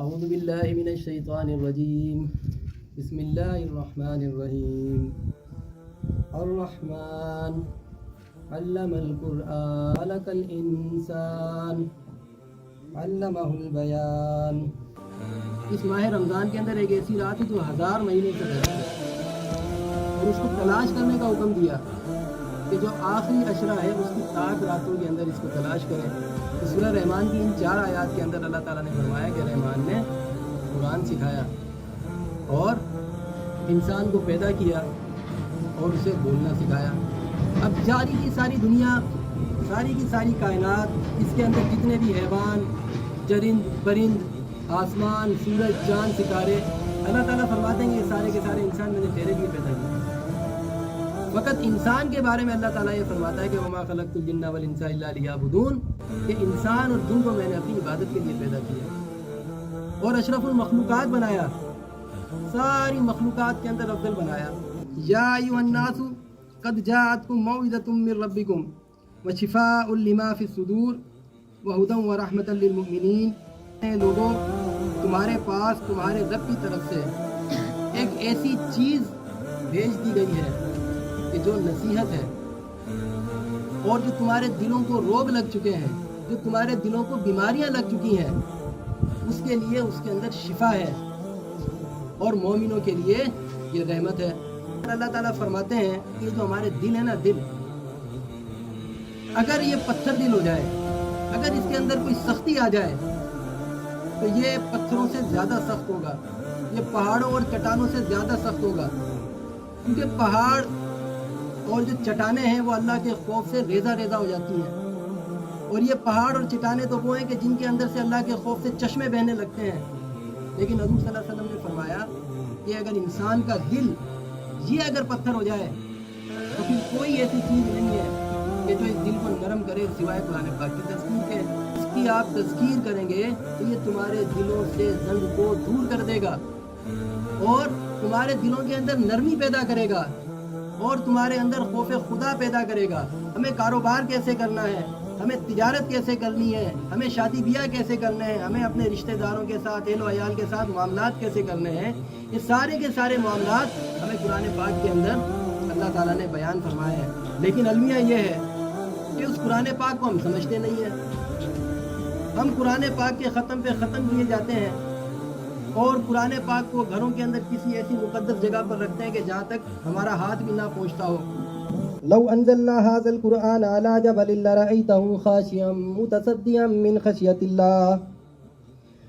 اعوذ باللہ من الشیطان الرجیم بسم اللہ الرحمن الرحیم الرحمن علم القرآن خلق الانسان علمہ البیان۔ اس ماہ رمضان کے اندر ایک ایسی رات ہے جو 1000 مہینے سے بہتر ہے، اور اس کو تلاش کرنے کا حکم دیا کہ جو آخری عشرہ ہے اس کی 60 راتوں کے اندر اس کو تلاش کریں۔ سورہ رحمان کی ان 4 آیات کے اندر اللہ تعالیٰ نے فرمایا کہ رحمان نے قرآن سکھایا اور انسان کو پیدا کیا اور اسے بولنا سکھایا۔ اب ساری کی ساری دنیا، ساری کی ساری کائنات، اس کے اندر جتنے بھی حیوان، چرند پرند، آسمان، سورج، چاند، ستارے، اللہ تعالیٰ فرماتے ہیں کہ یہ سارے کے سارے انسان میں نے تیرے لیے پیدا کیا۔ فقط انسان کے بارے میں اللہ تعالیٰ یہ فرماتا ہے کہ وما خلقت الجن والانس الا لیعبدون، کہ انسان اور جن کو میں نے اپنی عبادت کے لیے پیدا کیا اور اشرف المخلوقات بنایا، ساری مخلوقات کے اندر افضل بنایا۔ یا ایھا الناس قد جاءتکم موعظۃ من ربکم وشفاء لما فی الصدور وہدی ورحمۃ للمؤمنین۔ اے لوگوں، تمہارے پاس تمہارے رب کی طرف سے ایک ایسی چیز بھیج دی گئی ہے کہ جو نصیحت ہے، اور جو تمہارے دلوں کو روگ لگ چکے ہیں، جو تمہارے دلوں کو بیماریاں لگ چکی ہیں، اس کے لیے اس کے اندر شفا ہے، اور مومنوں کے لیے یہ رحمت ہے۔ اللہ تعالیٰ فرماتے ہیں کہ جو ہمارے دل ہے نا، دل اگر یہ پتھر دل ہو جائے، اگر اس کے اندر کوئی سختی آ جائے تو یہ پتھروں سے زیادہ سخت ہوگا، یہ پہاڑوں اور چٹانوں سے زیادہ سخت ہوگا، کیونکہ پہاڑ اور جو چٹانیں ہیں وہ اللہ کے خوف سے ریزہ ریزہ ہو جاتی ہیں، اور یہ پہاڑ اور چٹانیں تو وہ ہیں کہ جن کے اندر سے اللہ کے خوف سے چشمے بہنے لگتے ہیں۔ لیکن حضور صلی اللہ علیہ وسلم نے فرمایا کہ اگر انسان کا دل یہ اگر پتھر ہو جائے تو پھر کوئی ایسی چیز نہیں ہے کہ جو اس دل کو نرم کرے سوائے قرآن پاک کی تذکیر کے۔ اس کی آپ تذکیر کریں گے تو یہ تمہارے دلوں سے زنگ کو دور کر دے گا اور تمہارے دلوں کے اندر نرمی پیدا کرے گا اور تمہارے اندر خوف خدا پیدا کرے گا۔ ہمیں کاروبار کیسے کرنا ہے، ہمیں تجارت کیسے کرنی ہے، ہمیں شادی بیاہ کیسے کرنے ہیں، ہمیں اپنے رشتہ داروں کے ساتھ، اہل و عیال کے ساتھ معاملات کیسے کرنے ہیں، یہ سارے کے سارے معاملات ہمیں قرآن پاک کے اندر اللہ تعالیٰ نے بیان فرمائے ہیں۔ لیکن المیہ یہ ہے کہ اس قرآن پاک کو ہم سمجھتے نہیں ہیں۔ ہم قرآن پاک کے ختم پہ ختم کیے جاتے ہیں اور قرآن پاک کو گھروں کے اندر کسی ایسی مقدس جگہ پر رکھتے ہیں کہ جہاں تک ہمارا ہاتھ بھی نہ پہنچتا ہو۔ لو انزلنا هذا القرآن على جبل لرأيته خاشعا متصدعا من خشية الله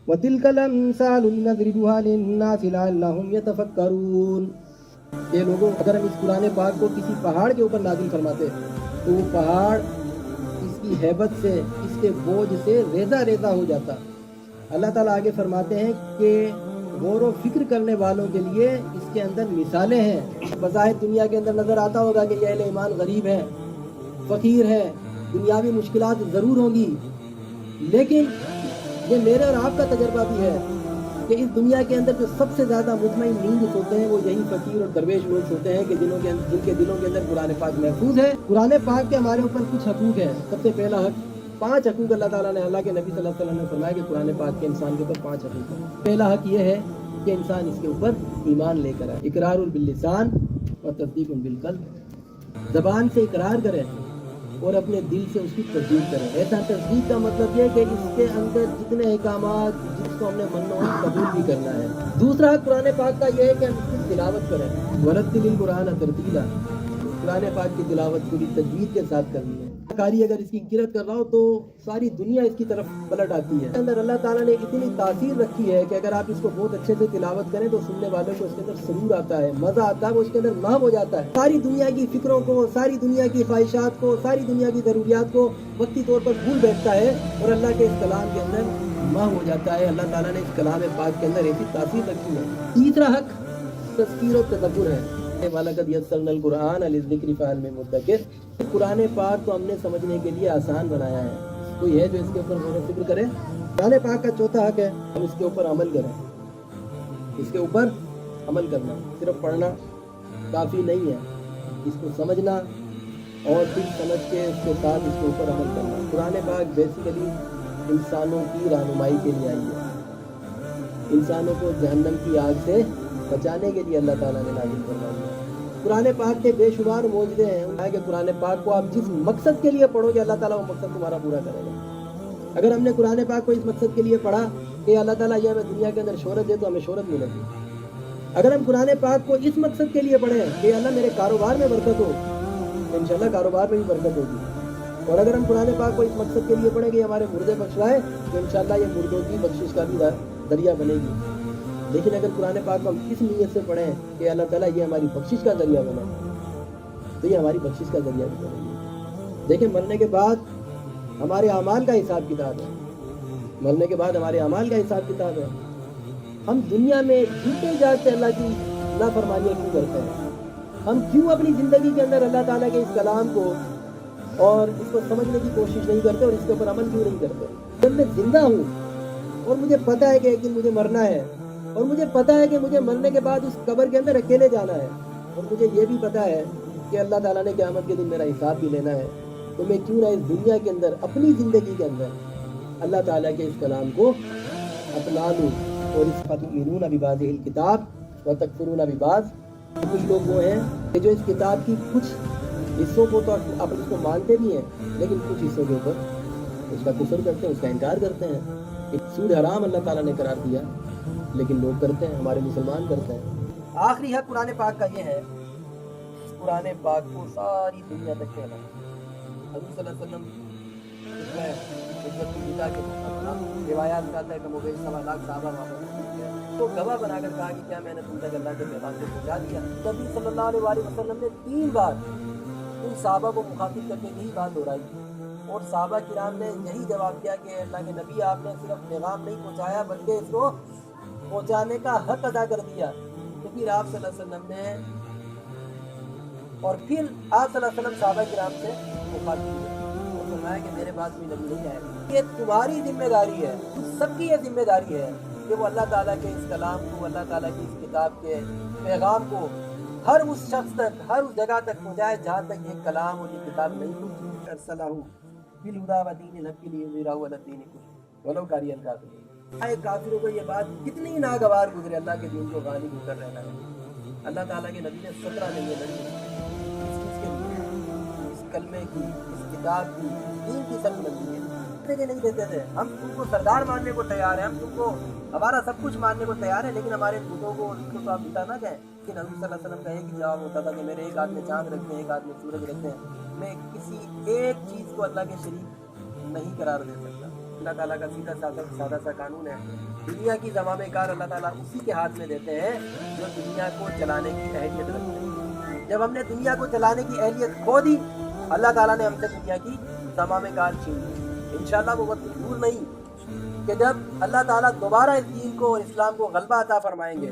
وتلك الأمثال نضربها للناس لعلهم يتفكرون۔ یہ لوگوں، اگر ہم اس قرآن پاک کو کسی پہاڑ کے اوپر نازل فرماتے تو وہ پہاڑ اس کی ہیبت سے، اس کے بوجھ سے ریزہ ریزہ ہو جاتا۔ اللہ تعالیٰ آگے فرماتے ہیں کہ غور و فکر کرنے والوں کے لیے اس کے اندر مثالیں ہیں۔ بظاہر دنیا کے اندر نظر آتا ہوگا کہ یہ اہل ایمان غریب ہے، فقیر ہے، دنیاوی مشکلات ضرور ہوں گی، لیکن یہ میرے اور آپ کا تجربہ بھی ہے کہ اس دنیا کے اندر جو سب سے زیادہ مطمئن نیند سوتے ہیں وہ یہی فقیر اور درویش لوگ سوتے ہیں کہ جن کے دلوں کے اندر قرآن پاک محفوظ ہے۔ قرآن پاک کے ہمارے اوپر کچھ حقوق ہیں۔ سب سے پہلا حق، 5 حقوق اللہ تعالیٰ نے، اللہ کے نبی صلی اللہ علیہ وسلم نے فرمایا کہ قرآن پاک کے انسان کے اوپر 5 حقوق ہیں۔ پہلا حق یہ ہے کہ انسان اس کے اوپر ایمان لے کر آئے، اقرار باللسان اور تصدیق بالقلب، زبان سے اقرار کرے اور اپنے دل سے اس کی تصدیق کرے۔ ایسا تصدیق کا مطلب یہ کہ اس کے اندر جتنے احکامات جس کو ہم نے مننا ہے قبول بھی کرنا ہے۔ دوسرا حق قرآن پاک کا یہ ہے کہ ہم اس کی تلاوت کریں، ورتل القرآن ترتیلا، قرآن پاک کی تلاوت پوری تجوید کے ساتھ کرنی ہے۔ قاری اگر اس کی قرأت کر رہا ہو تو ساری دنیا اس کی طرف پلٹ آتی ہے۔ اندر اللہ تعالیٰ نے اتنی تاثیر رکھی ہے کہ اگر آپ اس کو بہت اچھے سے تلاوت کریں تو سننے والوں کو اس کے اندر سرور آتا ہے، مزہ آتا ہے، وہ اس کے اندر محو ہو جاتا ہے۔ ساری دنیا کی فکروں کو، ساری دنیا کی خواہشات کو، ساری دنیا کی ضروریات کو وقتی طور پر بھول بیٹھتا ہے اور اللہ کے اس کلام کے اندر محو ہو جاتا ہے۔ اللہ تعالیٰ نے اس کلام پاک کے اندر ایسی تاثیر رکھی ہے۔ تیسرا حق تذکیر و تدبر ہے۔ وَلَقَدْ يَسَّرْنَا الْقُرْآنَ لِلذِّكْرِ فَهَلْ مِن مُدَّكِرٍ۔ قرآن پاک کو ہم نے سمجھنے کے لیے آسان بنایا ہے، کوئی ہے جو اس کے اوپر غور و فکر کرے؟ قرآن پاک کا چوتھا حق ہے ہم اس کے اوپر عمل کریں۔ اس کے اوپر عمل کرنا، صرف پڑھنا کافی نہیں ہے، اس کو سمجھنا اور پھر سمجھ کے اس کے ساتھ اس کے اوپر عمل کرنا۔ قرآن پاک بیسیکلی انسانوں کی رہنمائی کے لیے آئی ہے، इंसानों को जहन्नम की आग से बचाने के लिए अल्लाह ताला ने नाज़िल फरमाया। कुरान पाक के बेशुमार मौजूदे हैं कि कुरान पाक को आप जिस मकसद के लिए पढ़ोगे अल्लाह ताला वो मकसद तुम्हारा पूरा करेगा। अगर हमने कुरान पाक को इस मकसद के लिए पढ़ा कि अल्लाह ताला ये हमें दुनिया के अंदर शोहरत दे, तो हमें शोहरत मिलेगी। अगर हम कुरान पाक को इस मकसद के लिए पढ़ें कि अल्लाह मेरे कारोबार में बरकत हो, तो इंशाल्लाह कारोबार में भी बरकत होगी। और अगर हम कुरान पाक को इस मकसद के लिए पढ़ें कि हमारे मुर्दे बख्शवाए, तो इंशाल्लाह ये मुर्दों की बख्शिश का भी दरिया बनेगी। लेकिन अगर कुरान पाक को हम इस नीयत से पढ़ें कि अल्लाह ताला ये हमारी बख्शिश का जरिया बने, तो ये हमारी बख्शिश का जरिया भी बनेगी। देखिए, मरने के बाद हमारे अमाल का हिसाब किताब है। मरने के बाद हमारे अमाल का हिसाब किताब है। हम दुनिया में जीते जाते अल्लाह की नाफरमानियाँ क्यों करते हैं? हम क्यों अपनी ज़िंदगी के अंदर अल्लाह ताला के इस कलाम को और इसको समझने की कोशिश नहीं करते और इसके ऊपर अमल क्यों नहीं करते? जब मैं जिंदा हूँ और मुझे पता है कि एक दिन मुझे मरना है, और मुझे पता है कि मुझे मरने के बाद उस कब्र के अंदर अकेले जाना है, और मुझे ये भी पता है कि अल्लाह ताला ने क़यामत के दिन मेरा हिसाब भी लेना है, तो मैं क्यों ना इस दुनिया के अंदर अपनी ज़िंदगी के अंदर अल्लाह ताला के इस कलाम को अपना लूँ। और इस फतुमिनून बिबाज़िल किताब व तकफुरून बिबाज़, कुछ लोग वो हैं कि जो इस किताब की कुछ हिस्सों को तो आप इसको मानते भी हैं, लेकिन कुछ हिस्सों के ऊपर उसका कुफर करते हैं, उसका इनकार करते हैं। एक सूद हराम अल्लाह ताला ने करार दिया, लेकिन लोग करते हैं, हमारे मुसलमान करते हैं। आखिरी है कुरान पाक का ये है, कुरान पाक को सारी दुनिया तक कहना। हज़रत सल्लल्लाहु अलैहि वसल्लम रिवायात में आता है कि मुझे 1.25 लाख सहाबा वहाँ तो गवाह बनाकर कहा कि क्या मैंने तुम तक अल्लाह के पैगाम को पहुँचा दिया। नबी सल्लल्लाहु अलैहि वसल्लम ने 3 बार उन सहाबा को मुखातिब करके यही बात दोहराई, और सहाबा किराम ने यही जवाब दिया कि अल्लाह के नबी, आपने सिर्फ पैगाम नहीं पहुँचाया बल्कि इसको पहुँचाने का हक अदा कर दिया। तो फिर आप सल्लल्लाहु अलैहि वसल्लम ने और फिर आप सल्लल्लाहु अलैहि वसल्लम सहाबा किराम से मुखातिब हुए और फरमाया कि मेरे पास भी नबी नहीं आएगा। ये तुम्हारी जिम्मेदारी है, सबकी ये जिम्मेदारी है कि वो अल्लाह ताला के इस कलाम को, अल्लाह ताला की इस किताब के पैगाम को हर उस शख्स तक, हर उस जगह तक पहुँचाए जहाँ तक ये कलाम और ये किताब नहीं पहुँची। अरसलहू बिल हुदा व दीनिल हक़ लियुज़हिरहु अला दीनि कुल्लिही वलौ करिहल काफ़िरून। आए काफिरों को ये बात कितनी नागवार गुजरे, अल्लाह के दीन को गालिब होकर रहना है। अल्लाह ताला के नबी ने 17 जंगें लड़ी इस चीज़ के लिए, इस कलमे की, इस किताब की, दीन की सब लड़ी है। नहीं देते थे, हम तुमको सरदार मानने को तैयार हैं, हम तुमको हमारा सब कुछ मानने को तैयार है, लेकिन हमारे बुतों को तो आप बिता ना जाए। कि नबी सल्लल्लाहु अलैहि वसल्लम का एक ही जवाब होता था कि मेरे एक हाथ में चाँद रखते हैं, एक हाथ में सूरज रखते हैं, मैं किसी एक चीज़ को अल्लाह के शरीक नहीं करार दे सकता। अल्लाह ताला का सादा सा कानून है, दुनिया की ज़मामेकार अल्लाह ताला उसी के हाथ में देते हैं जो दुनिया को चलाने की अहलियत रखते हैं। जब हमने दुनिया को चलाने की अहलियत खो दी, अल्लाह ताला ने हमसे दुनिया की ज़मामेकार छीन ली। इंशाअल्लाह वो वक्त दूर नहीं कि जब अल्लाह ताला दोबारा इस दीन को और इस्लाम को गलबा अता फरमाएंगे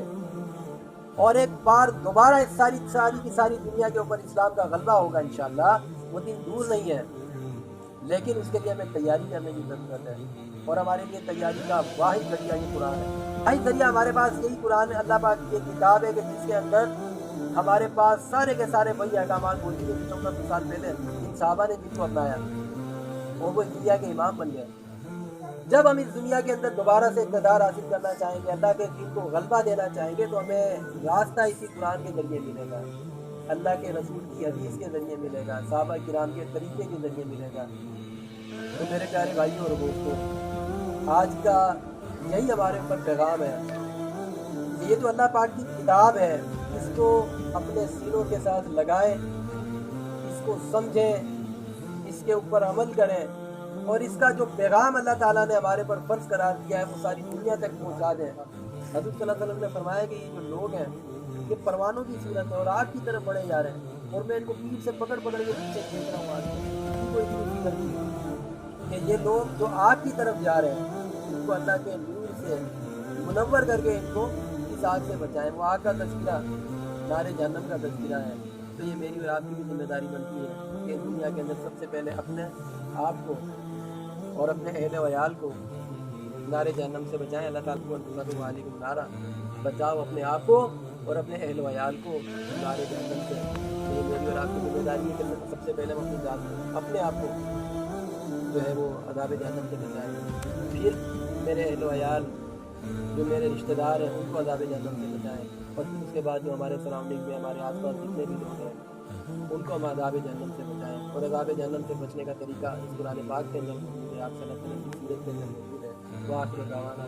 और एक बार दोबारा इस सारी की सारी दुनिया के ऊपर इस्लाम का गलबा होगा। इंशाअल्लाह वो दिन दूर नहीं है, लेकिन उसके लिए हमें तैयारी करने की ज़रूरत है। और हमारे लिए तैयारी का वाहिद जरिया ये कुरान है। वाहिद जरिया हमारे पास यही कुरान है, अल्लाह पाक की एक किताब है कि जिसके अंदर हमारे पास सारे के सारे वही अहकामात मौजूद है 14 साल पहले इन सहाबा ने जिनको अपनाया और वो दुनिया के इमाम बन गए। जब हम इस दुनिया के अंदर दोबारा से इक़्तिदार हासिल करना चाहेंगे, अल्लाह के दीन को गलबा देना चाहेंगे, तो हमें रास्ता इसी कुरान के ज़रिए मिलेगा, अल्लाह के रसूल की हदीस के ज़रिए मिलेगा, सहाबा किराम के तरीक़े के ज़रिए मिलेगा। तो मेरे प्यारे भाइयों और दोस्तों, आज का यही हमारे ऊपर पैगाम है। ये तो अल्लाह पाक की किताब है, इसको अपने सीनों के साथ लगाएं, इसको समझें, इसके ऊपर अमल करें और इसका जो पैगाम अल्लाह ताला ने हमारे पर फर्ज करार दिया है वो सारी दुनिया तक पहुंचा दें। हज़रत सल्लल्लाहु अलैहि वसल्लम ने फरमाया कि ये जो लोग हैं ये परवानों की सूरत है और आग की तरफ बढ़े जा रहे हैं, और मैं इनको पीठ से पकड़ के पीछे खींच रहा हूँ आग को। इतनी फिक्र थी कि ये लोग जो आग की तरफ जा रहे हैं उनको अल्लाह के नूर से मुनव्वर करके इनको इस आग से बचाएं। वो आग का तज़किरा नारे जहन्नम का तज़किरा है। तो ये मेरी और आपकी भी जिम्मेदारी बनती है कि दुनिया के अंदर सबसे पहले अपने आप को और अपने अहले वयाल को नारे जहन्नम से बचाएं। अल्लाह ताला को वालेकुम नारा बचाओ अपने आप को और अपने अहले वयाल को नारे जहन्नम से। तो ये मेरी और आपकी जिम्मेदारी है कि सबसे पहले हम अपनी जात को, अपने आप को जो है वो अज़ाब जहन्नम से बचाएं, फिर मेरे अहले वयाल, جو میرے رشتہ دار ہیں ان کو عذاب جہنم سے بچائیں، اور اس کے بعد جو ہمارے سراؤنڈنگ میں ہمارے آس پاس جتنے بھی لوگ ہیں ان کو ہم عذاب جہنم سے بچائیں۔ اور عذاب جہنم سے بچنے کا طریقہ اس قرآن پاک کے اندر موجود ہے، آپ صلی اللہ علیہ وسلم کی سیرت کے اندر موجود ہے۔ وآخر دعوانا